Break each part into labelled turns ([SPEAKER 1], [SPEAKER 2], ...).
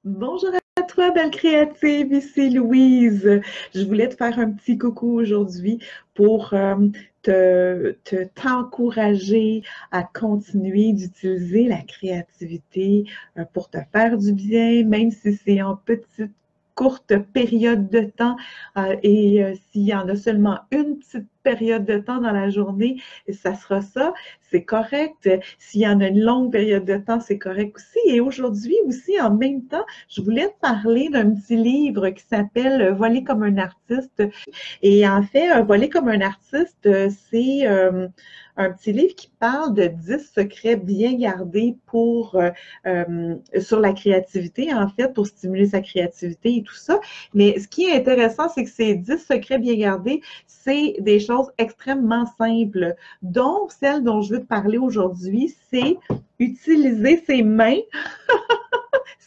[SPEAKER 1] Bonjour à toi, belle créative, ici Louise. Je voulais te faire un petit coucou aujourd'hui pour t'encourager à continuer d'utiliser la créativité pour te faire du bien, même si c'est en petite courte période de temps s'il y en a seulement une petite période de temps dans la journée, ça sera ça, c'est correct. S'il y en a une longue période de temps, c'est correct aussi. Et aujourd'hui aussi, en même temps, je voulais te parler d'un petit livre qui s'appelle Voler comme un artiste. Et en fait, Voler comme un artiste, c'est un petit livre qui parle de 10 secrets bien gardés sur la créativité, en fait, pour stimuler sa créativité et tout ça. Mais ce qui est intéressant, c'est que ces 10 secrets bien gardés, c'est des choses extrêmement simples, dont celle dont je veux te parler aujourd'hui, c'est utiliser ses mains.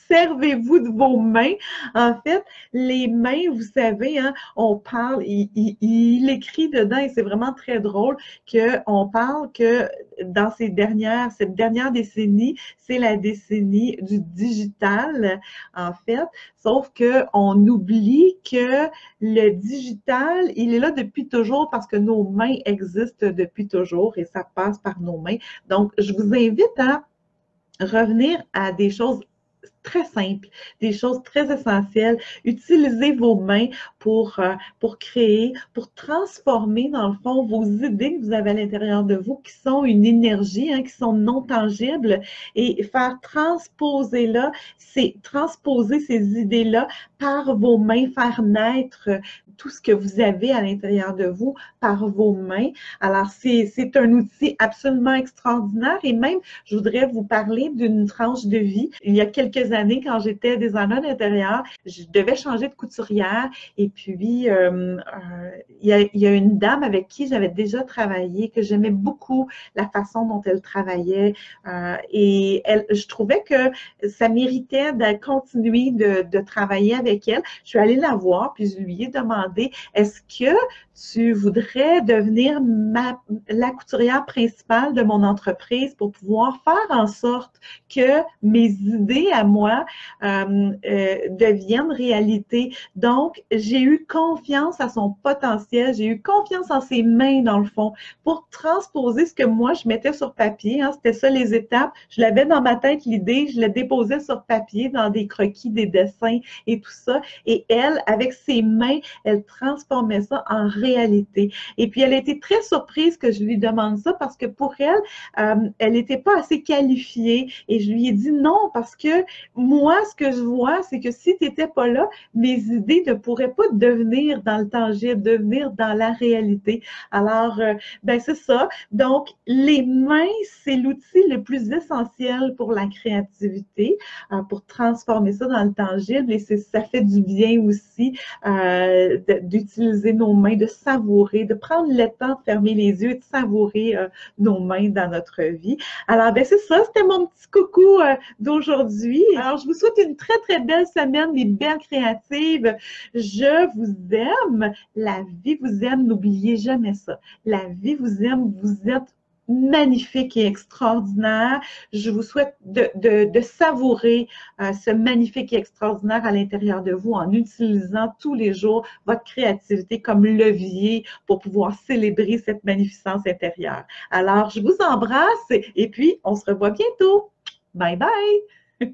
[SPEAKER 1] Servez-vous de vos mains. En fait, les mains, vous savez, hein, on parle, il écrit dedans et c'est vraiment très drôle qu'on parle que dans cette dernière décennie, c'est la décennie du digital, en fait. Sauf qu'on oublie que le digital, il est là depuis toujours parce que nos mains existent depuis toujours et ça passe par nos mains. Donc, je vous invite à revenir à des choses très simples, des choses très essentielles. Utilisez vos mains pour créer, pour transformer, dans le fond, vos idées que vous avez à l'intérieur de vous, qui sont une énergie, hein, qui sont non tangibles, et faire transposer là, c'est transposer ces idées-là par vos mains, faire naître tout ce que vous avez à l'intérieur de vous par vos mains. Alors, c'est un outil absolument extraordinaire et même, je voudrais vous parler d'une tranche de vie. Il y a quelques années, quand j'étais designer d'intérieur, je devais changer de couturière et puis il y a une dame avec qui j'avais déjà travaillé, que j'aimais beaucoup la façon dont elle travaillait je trouvais que ça méritait de continuer de travailler avec elle. Je suis allée la voir puis je lui ai demandé, est-ce que tu voudrais devenir la couturière principale de mon entreprise pour pouvoir faire en sorte que mes idées à moi deviennent réalité. Donc, j'ai eu confiance à son potentiel, j'ai eu confiance en ses mains, dans le fond, pour transposer ce que moi, je mettais sur papier. Hein, c'était ça les étapes. Je l'avais dans ma tête, l'idée, je la déposais sur papier, dans des croquis, des dessins et tout ça. Et elle, avec ses mains, elle transformait ça en réalité. Et puis, elle a été très surprise que je lui demande ça parce que pour elle, elle n'était pas assez qualifiée. Et je lui ai dit non parce que moi, ce que je vois, c'est que si tu n'étais pas là, mes idées ne pourraient pas devenir dans le tangible, devenir dans la réalité. Alors, ben c'est ça. Donc, les mains, c'est l'outil le plus essentiel pour la créativité, pour transformer ça dans le tangible. Et ça fait du bien aussi d'utiliser nos mains, de savourer, de prendre le temps de fermer les yeux et de savourer nos mains dans notre vie. Alors, ben c'est ça, c'était mon petit coucou d'aujourd'hui. Alors, je vous souhaite une très, très belle semaine, mes belles créatives. Je vous aime. La vie vous aime. N'oubliez jamais ça. La vie vous aime. Vous êtes magnifique et extraordinaire. Je vous souhaite de savourer ce magnifique et extraordinaire à l'intérieur de vous en utilisant tous les jours votre créativité comme levier pour pouvoir célébrer cette magnificence intérieure. Alors, je vous embrasse et puis on se revoit bientôt. Bye bye!